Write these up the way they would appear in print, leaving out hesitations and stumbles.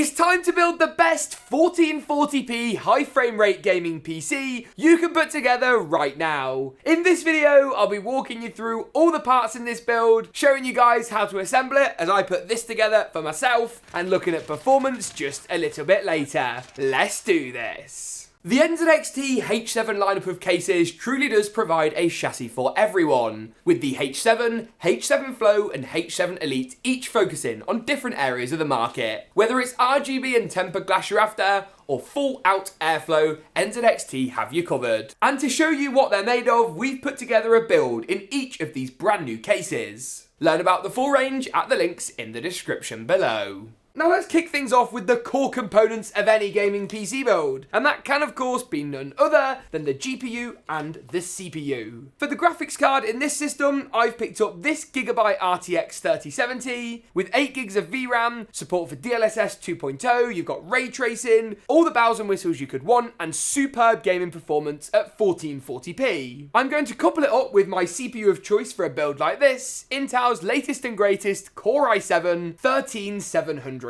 It's time to build the best 1440p high frame rate gaming PC you can put together right now. In this video, I'll be walking you through all the parts in this build, showing you guys how to assemble it as I put this together for myself, and looking at performance just a little bit later. Let's do this. The NZXT H7 lineup of cases truly does provide a chassis for everyone, with the H7, H7 Flow and H7 Elite each focusing on different areas of the market. Whether it's RGB and tempered glass you're after, or full out airflow, NZXT have you covered. And to show you what they're made of, we've put together a build in each of these brand new cases. Learn about the full range at the links in the description below. Now let's kick things off with the core components of any gaming PC build, and that can of course be none other than the GPU and the CPU. For the graphics card in this system, I've picked up this Gigabyte RTX 3070 with 8 gigs of VRAM, support for DLSS 2.0, you've got ray tracing, all the bells and whistles you could want, and superb gaming performance at 1440p. I'm going to couple it up with my CPU of choice for a build like this, Intel's latest and greatest Core i7 13700K.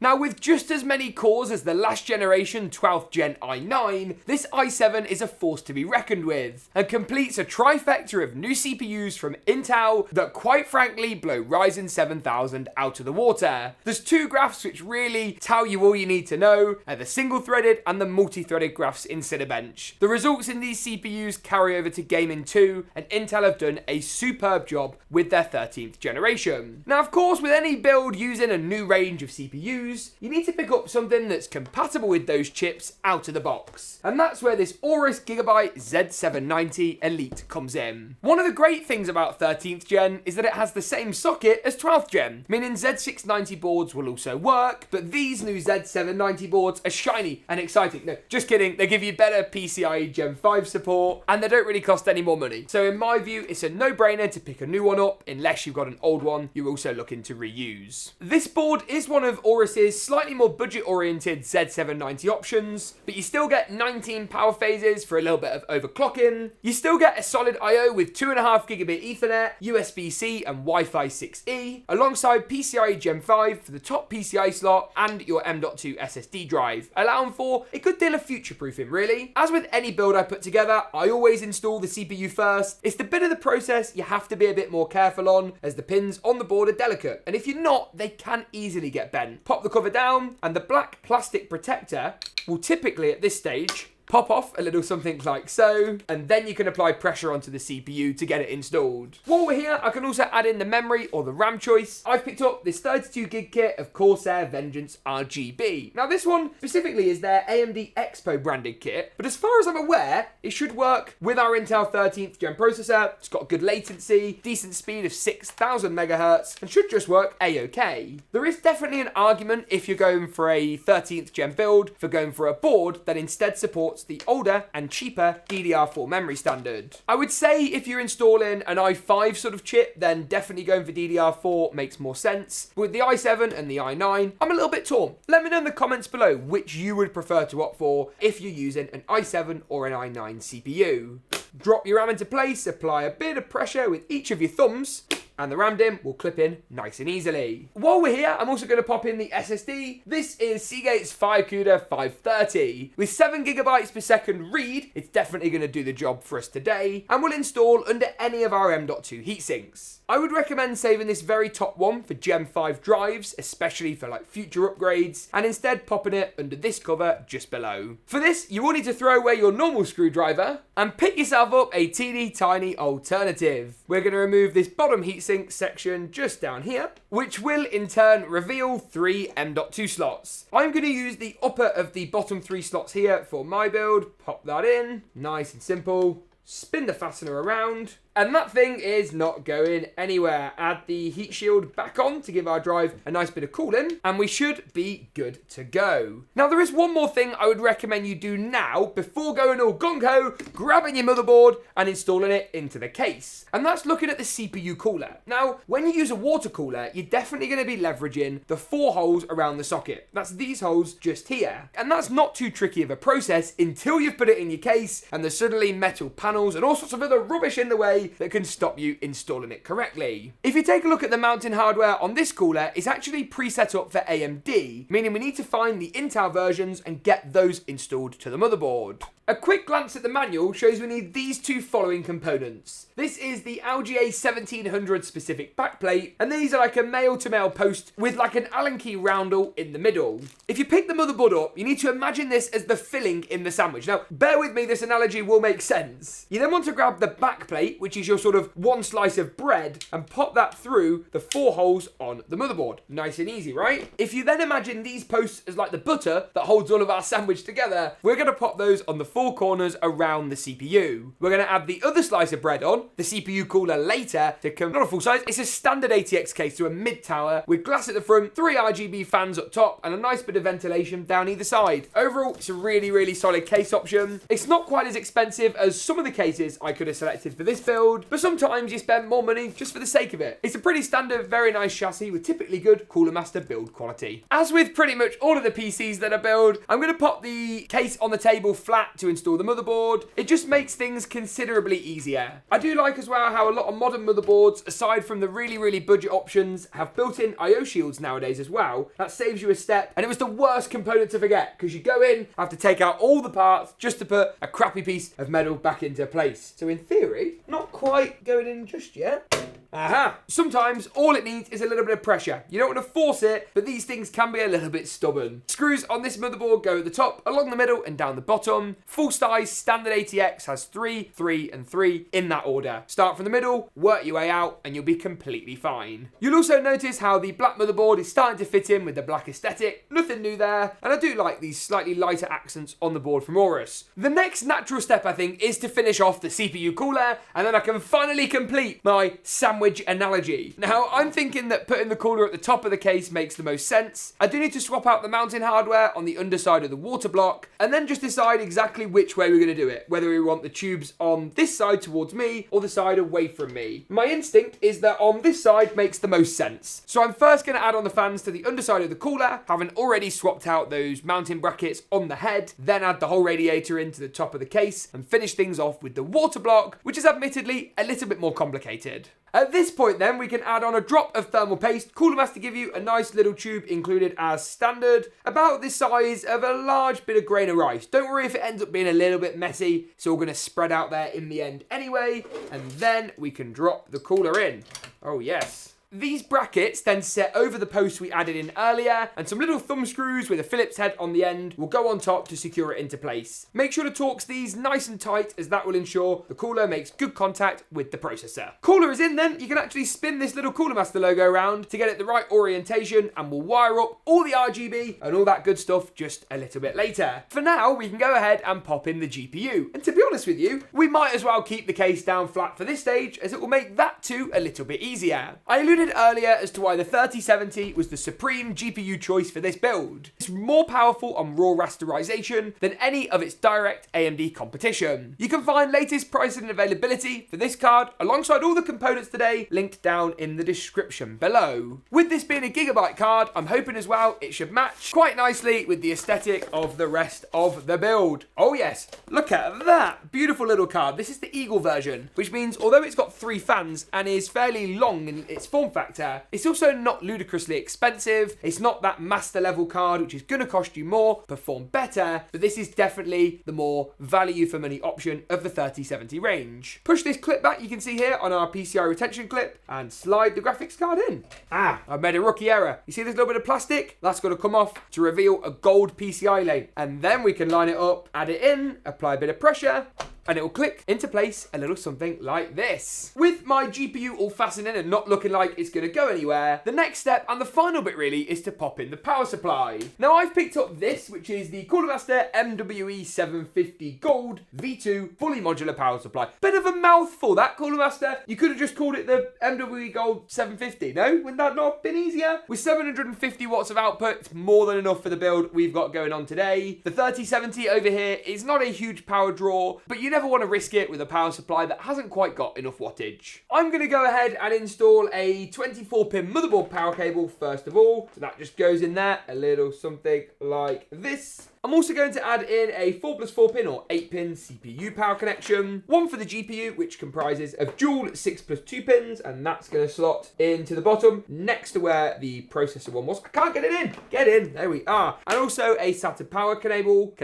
Now, with just as many cores as the last generation 12th gen i9, this i7 is a force to be reckoned with, and completes a trifecta of new CPUs from Intel that quite frankly blow Ryzen 7000 out of the water. There's two graphs which really tell you all you need to know, the single-threaded and the multi-threaded graphs in Cinebench. The results in these CPUs carry over to gaming too, and Intel have done a superb job with their 13th generation. Now, of course, with any build using a new range of CPUs, you need to pick up something that's compatible with those chips out of the box. And that's where this Aorus Gigabyte Z790 Elite comes in. One of the great things about 13th gen is that it has the same socket as 12th gen, meaning Z690 boards will also work, but these new Z790 boards are shiny and exciting. No, just kidding, they give you better PCIe Gen 5 support, and they don't really cost any more money. So in my view, it's a no-brainer to pick a new one up, unless you've got an old one you're also looking to reuse. This board is one of Aorus's slightly more budget-oriented Z790 options, but you still get 19 power phases for a little bit of overclocking. You still get a solid I/O with 2.5 gigabit Ethernet, USB-C and Wi-Fi 6E, alongside PCIe Gen 5 for the top PCI slot and your M.2 SSD drive, allowing for a good deal of future-proofing really. As with any build I put together, I always install the CPU first. It's the bit of the process you have to be a bit more careful on, as the pins on the board are delicate, and if you're not, they can easily get bent. Pop the cover down, and the black plastic protector will typically at this stage pop off a little something like so, and then you can apply pressure onto the CPU to get it installed. While we're here, I can also add in the memory or the RAM choice. I've picked up this 32 gig kit of Corsair Vengeance RGB. Now this one specifically is their AMD EXPO branded kit, but as far as I'm aware, it should work with our Intel 13th gen processor. It's got good latency, decent speed of 6000 megahertz, and should just work a-okay. There is definitely an argument if you're going for a 13th gen build for going for a board that instead supports the older and cheaper DDR4 memory standard. I would say if you're installing an i5 sort of chip, then definitely going for DDR4 makes more sense. But with the i7 and the i9, I'm a little bit torn. Let me know in the comments below which you would prefer to opt for if you're using an i7 or an i9 CPU. Drop your RAM into place, apply a bit of pressure with each of your thumbs, and the RAM DIMM will clip in nice and easily. While we're here, I'm also going to pop in the SSD. This is Seagate's FireCuda 530. With 7 gigabytes per second read, it's definitely going to do the job for us today, and will install under any of our M.2 heatsinks. I would recommend saving this very top one for Gen 5 drives, especially for like future upgrades, and instead popping it under this cover just below. For this, you will need to throw away your normal screwdriver and pick yourself up a teeny tiny alternative. We're going to remove this bottom heatsink section just down here, which will in turn reveal 3 M.2 slots. I'm going to use the upper of the bottom 3 slots here for my build. Pop that in, nice and simple. Spin the fastener around, and that thing is not going anywhere. Add the heat shield back on to give our drive a nice bit of cooling, and we should be good to go. Now, there is one more thing I would recommend you do now before going all gung-ho, grabbing your motherboard and installing it into the case, and that's looking at the CPU cooler. Now, when you use a water cooler, you're definitely going to be leveraging the 4 holes around the socket. That's these holes just here, and that's not too tricky of a process until you've put it in your case and there's suddenly metal panels and all sorts of other rubbish in the way way that can stop you installing it correctly. If you take a look at the mounting hardware on this cooler, it's actually preset up for AMD, meaning we need to find the Intel versions and get those installed to the motherboard. A quick glance at the manual shows we need these two following components. This is the LGA 1700 specific backplate, and these are like a male-to-male post with like an Allen key roundel in the middle. If you pick the motherboard up, you need to imagine this as the filling in the sandwich. Now, bear with me, this analogy will make sense. You then want to grab the backplate, which is your sort of one slice of bread, and pop that through the 4 holes on the motherboard. Nice and easy, right? If you then imagine these posts as like the butter that holds all of our sandwich together, we're going to pop those on the 4 corners around the CPU. We're going to add the other slice of bread on, the CPU cooler later, to come, not a full size, it's a standard ATX case to a mid tower with glass at the front, 3 RGB fans up top, and a nice bit of ventilation down either side. Overall, it's a really solid case option. It's not quite as expensive as some of the cases I could have selected for this build, but sometimes you spend more money just for the sake of it. It's a pretty standard, very nice chassis with typically good Cooler Master build quality. As with pretty much all of the PCs that I build, I'm going to pop the case on the table flat to install the motherboard. It just makes things considerably easier. I do like as well how a lot of modern motherboards, aside from the really budget options, have built-in I/O shields nowadays as well. That saves you a step, and it was the worst component to forget because you go in, have to take out all the parts just to put a crappy piece of metal back into place. So in theory, not quite going in just yet. Aha! Sometimes all it needs is a little bit of pressure. You don't want to force it, but these things can be a little bit stubborn. Screws on this motherboard go at the top, along the middle, and down the bottom. Full size standard ATX has 3, 3, and 3 in that order. Start from the middle, work your way out, and you'll be completely fine. You'll also notice how the black motherboard is starting to fit in with the black aesthetic. Nothing new there, and I do like these slightly lighter accents on the board from Aorus. The next natural step, I think, is to finish off the CPU cooler, and then I can finally complete my sandwich analogy. Now, I'm thinking that putting the cooler at the top of the case makes the most sense. I do need to swap out the mounting hardware on the underside of the water block, and then just decide exactly which way we're going to do it, whether we want the tubes on this side towards me or the side away from me. My instinct is that on this side makes the most sense. So I'm first going to add on the fans to the underside of the cooler, having already swapped out those mounting brackets on the head, then add the whole radiator into the top of the case and finish things off with the water block, which is admittedly a little bit more complicated. At this point then, we can add on a drop of thermal paste. Cooler Master give you a nice little tube included as standard, about the size of a large bit of grain of rice. Don't worry if it ends up being a little bit messy, it's all going to spread out there in the end anyway, and then we can drop the cooler in. Oh yes. These brackets then set over the post we added in earlier, and some little thumb screws with a Phillips head on the end will go on top to secure it into place. Make sure to Torx these nice and tight, as that will ensure the cooler makes good contact with the processor. Cooler is in then, you can actually spin this little Cooler Master logo around to get it the right orientation, and we'll wire up all the RGB and all that good stuff just a little bit later. For now, we can go ahead and pop in the GPU, and to be honest with you, we might as well keep the case down flat for this stage, as it will make that too a little bit easier. I alluded earlier as to why the 3070 was the supreme GPU choice for this build. It's more powerful on raw rasterization than any of its direct AMD competition. You can find latest pricing and availability for this card alongside all the components today linked down in the description below. With this being a Gigabyte card, I'm hoping as well it should match quite nicely with the aesthetic of the rest of the build. Oh yes, look at that beautiful little card. This is the Eagle version, which means although it's got 3 fans and is fairly long in its form factor, it's also not ludicrously expensive. It's not that master level card which is going to cost you more, perform better, but this is definitely the more value for money option of the 3070 range. Push this clip back, you can see here on our PCI retention clip, and slide the graphics card in. I've made a rookie error. You see this little bit of plastic? That's got to come off to reveal a gold PCI lane, and then we can line it up, add it in, apply a bit of pressure, and it will click into place a little something like this. With my GPU all fastened in and not looking like it's going to go anywhere, the next step and the final bit really is to pop in the power supply. Now I've picked up this, which is the Cooler Master MWE 750 Gold V2 fully modular power supply. Bit of a mouthful that, Cooler Master. You could have just called it the MWE Gold 750, no? Wouldn't that not have been easier? With 750 watts of output, it's more than enough for the build we've got going on today. The 3070 over here is not a huge power draw, but you never want to risk it with a power supply that hasn't quite got enough wattage. I'm going to go ahead and install a 24-pin motherboard power cable first of all. So that just goes in there, a little something like this. I'm also going to add in a 4+4 pin or 8-pin CPU power connection, one for the GPU, which comprises of dual 6+2 pins, and that's going to slot into the bottom next to where the processor one was. I can't get it in. Get in. There we are. And also a SATA power cable.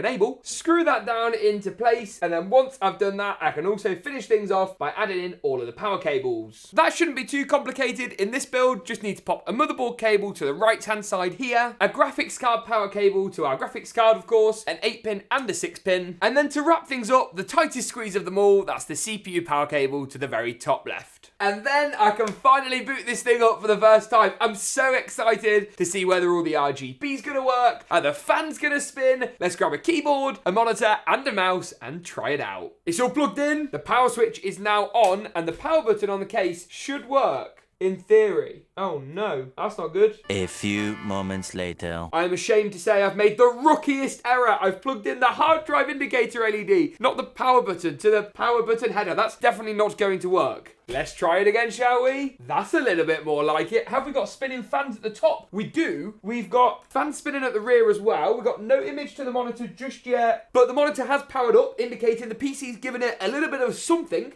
Screw that down into place, and then once I've done that, I can also finish things off by adding in all of the power cables. That shouldn't be too complicated in this build. Just need to pop a motherboard cable to the right-hand side here, a graphics card power cable to our graphics card, of course, an 8-pin and a 6-pin. And then to wrap things up, the tightest squeeze of them all, that's the CPU power cable to the very top left. And then I can finally boot this thing up for the first time. I'm so excited to see whether all the RGB's gonna work, are the fans gonna spin. Let's grab a keyboard, a monitor, and a mouse and try it out. It's all plugged in, the power switch is now on, and the power button on the case should work. In theory. Oh no, that's not good. A few moments later. I'm ashamed to say I've made the rookiest error. I've plugged in the hard drive indicator LED, not the power button, to the power button header. That's definitely not going to work. Let's try it again, shall we? That's a little bit more like it. Have we got spinning fans at the top? We do. We've got fans spinning at the rear as well. We've got no image to the monitor just yet, but the monitor has powered up, indicating the PC's given it a little bit of something.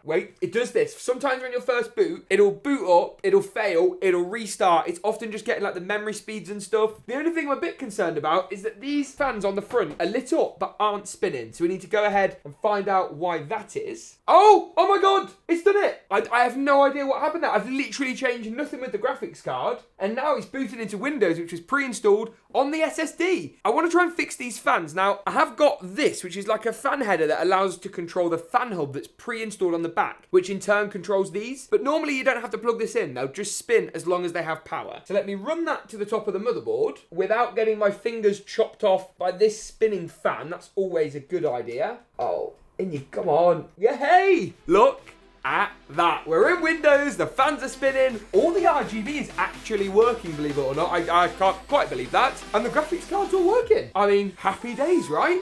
Wait, it does this. Sometimes when you first boot, it'll boot up, it'll fail, it'll restart. It's often just getting like the memory speeds and stuff. The only thing I'm a bit concerned about is that these fans on the front are lit up but aren't spinning. So we need to go ahead and find out why that is. Oh my God, it's done it. I have no idea what happened there. I've literally changed nothing with the graphics card, and now it's booted into Windows, which is pre-installed on the SSD. I want to try and fix these fans. Now, I have got this, which is like a fan header that allows us to control the fan hub that's pre-installed on the back, which in turn controls these. But normally you don't have to plug this in. They'll just spin as long as they have power. So let me run that to the top of the motherboard without getting my fingers chopped off by this spinning fan. That's always a good idea. Oh, and you come on. Yeah, hey, look at that. We're in Windows, the fans are spinning, all the RGB is actually working, believe it or not. I can't quite believe that. And the graphics card's all working. I mean, happy days, right?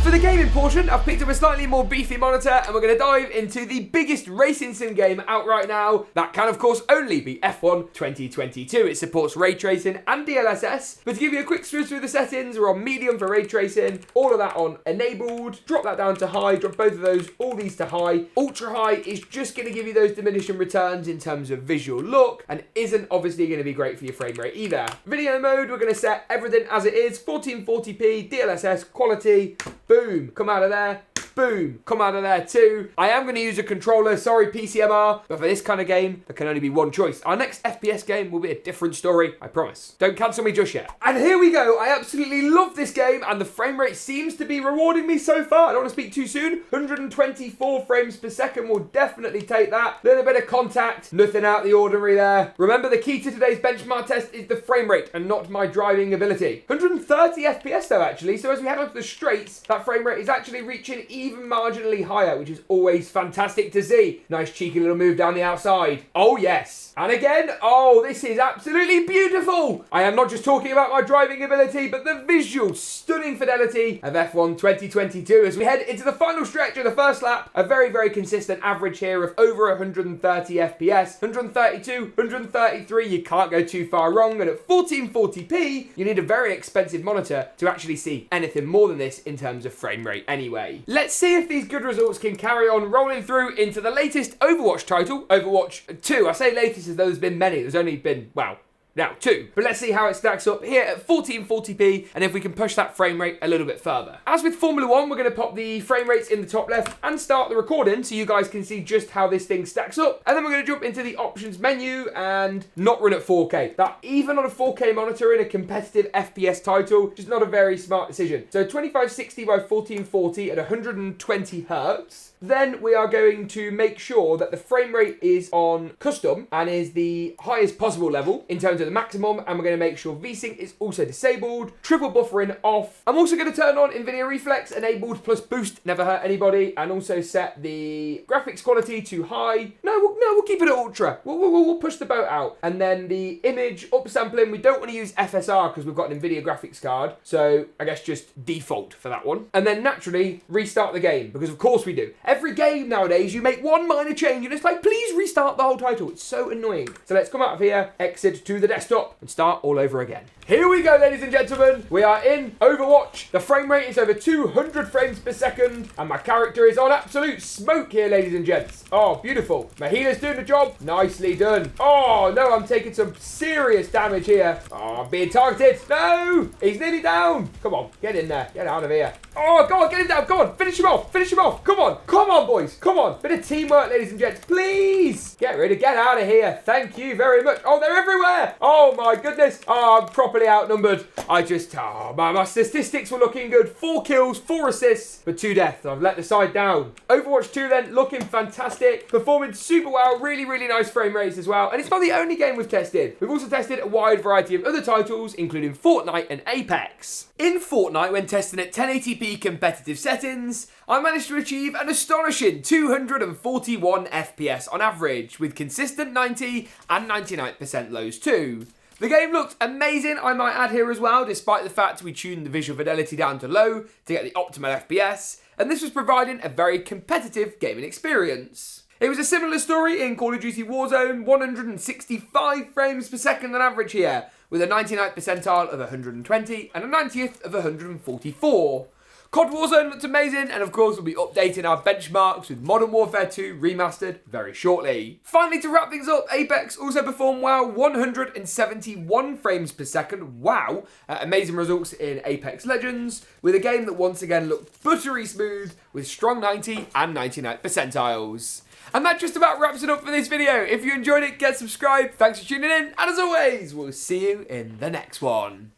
For the gaming portion, I've picked up a slightly more beefy monitor, and we're going to dive into the biggest racing sim game out right now. That can, of course, only be F1 2022. It supports ray tracing and DLSS. But to give you a quick switch through the settings, we're on medium for ray tracing, all of that on enabled. Drop that down to high, drop both of those, all these to high. Ultra high is just going to give you those diminishing returns in terms of visual look, and isn't obviously going to be great for your frame rate either. Video mode, we're going to set everything as it is, 1440p, DLSS, quality. Boom, come out of there. Boom, come out of there too. I am going to use a controller, sorry PCMR, but for this kind of game, there can only be one choice. Our next FPS game will be a different story, I promise. Don't cancel me just yet. And here we go. I absolutely love this game, and the frame rate seems to be rewarding me so far. I don't want to speak too soon. 124 frames per second will definitely take that. Little bit of contact, nothing out of the ordinary there. Remember, the key to today's benchmark test is the frame rate and not my driving ability. 130 FPS though, actually, so as we head onto the straights, that frame rate is actually reaching even marginally higher, which is always fantastic to see. Nice cheeky little move down the outside. Oh yes. And again, oh, this is absolutely beautiful. I am not just talking about my driving ability, but the visual stunning fidelity of F1 2022 as we head into the final stretch of the first lap. A very, very consistent average here of over 130 FPS. 132, 133, you can't go too far wrong. And at 1440p, you need a very expensive monitor to actually see anything more than this in terms of frame rate anyway. Let's see if these good results can carry on rolling through into the latest Overwatch title, Overwatch 2. I say latest as though there's been many. There's only been, well, now 2. But let's see how it stacks up here at 1440p and if we can push that frame rate a little bit further. As with Formula 1, we're going to pop the frame rates in the top left and start the recording so you guys can see just how this thing stacks up. And then we're going to jump into the options menu and not run at 4K. That, even on a 4K monitor in a competitive FPS title, just not a very smart decision. So 2560 by 1440 at 120 hertz. Then we are going to make sure that the frame rate is on custom and is the highest possible level in terms at the maximum, and we're going to make sure VSync is also disabled, triple buffering off. I'm also going to turn on NVIDIA Reflex enabled plus boost, never hurt anybody, and also set the graphics quality to high. No, we'll keep it at ultra. We'll push the boat out. And then the image upsampling, we don't want to use FSR because we've got an NVIDIA graphics card, so I guess just default for that one. And then naturally restart the game, because of course we do. Every game nowadays, you make one minor change and it's like, please restart the whole title. It's so annoying. So let's come out of here, exit to the desktop, and start all over again. Here we go, ladies and gentlemen. We are in Overwatch. The frame rate is over 200 frames per second, and my character is on absolute smoke here, ladies and gents. Oh, beautiful. My healer's doing the job. Nicely done. Oh, no, I'm taking some serious damage here. Oh, I'm being targeted. No, he's nearly down. Come on, get in there. Get out of here. Oh, go on, get him down. Go on, finish him off. Finish him off. Come on, boys. Come on. Bit of teamwork, ladies and gents. Please. Get out of here. Thank you very much. Oh, they're everywhere. Oh, my goodness. Oh, I'm properly outnumbered. My statistics were looking good. 4 kills, 4 assists, but 2 deaths. I've let the side down. Overwatch 2 then, looking fantastic. Performing super well. Really, really nice frame rates as well. And it's not the only game we've tested. We've also tested a wide variety of other titles, including Fortnite and Apex. In Fortnite, when testing at 1080p competitive settings, I managed to achieve an astonishing 241 FPS on average, with consistent 90 and 99% lows too. The game looked amazing, I might add here as well, despite the fact we tuned the visual fidelity down to low to get the optimal FPS, and this was providing a very competitive gaming experience. It was a similar story in Call of Duty Warzone, 165 frames per second on average here, with a 99th percentile of 120 and a 90th of 144. COD Warzone looked amazing, and of course we'll be updating our benchmarks with Modern Warfare 2 Remastered very shortly. Finally, to wrap things up, Apex also performed well, 171 frames per second, wow, amazing results in Apex Legends, with a game that once again looked buttery smooth, with strong 90 and 99th percentiles. And that just about wraps it up for this video. If you enjoyed it, get subscribed, thanks for tuning in, and as always, we'll see you in the next one.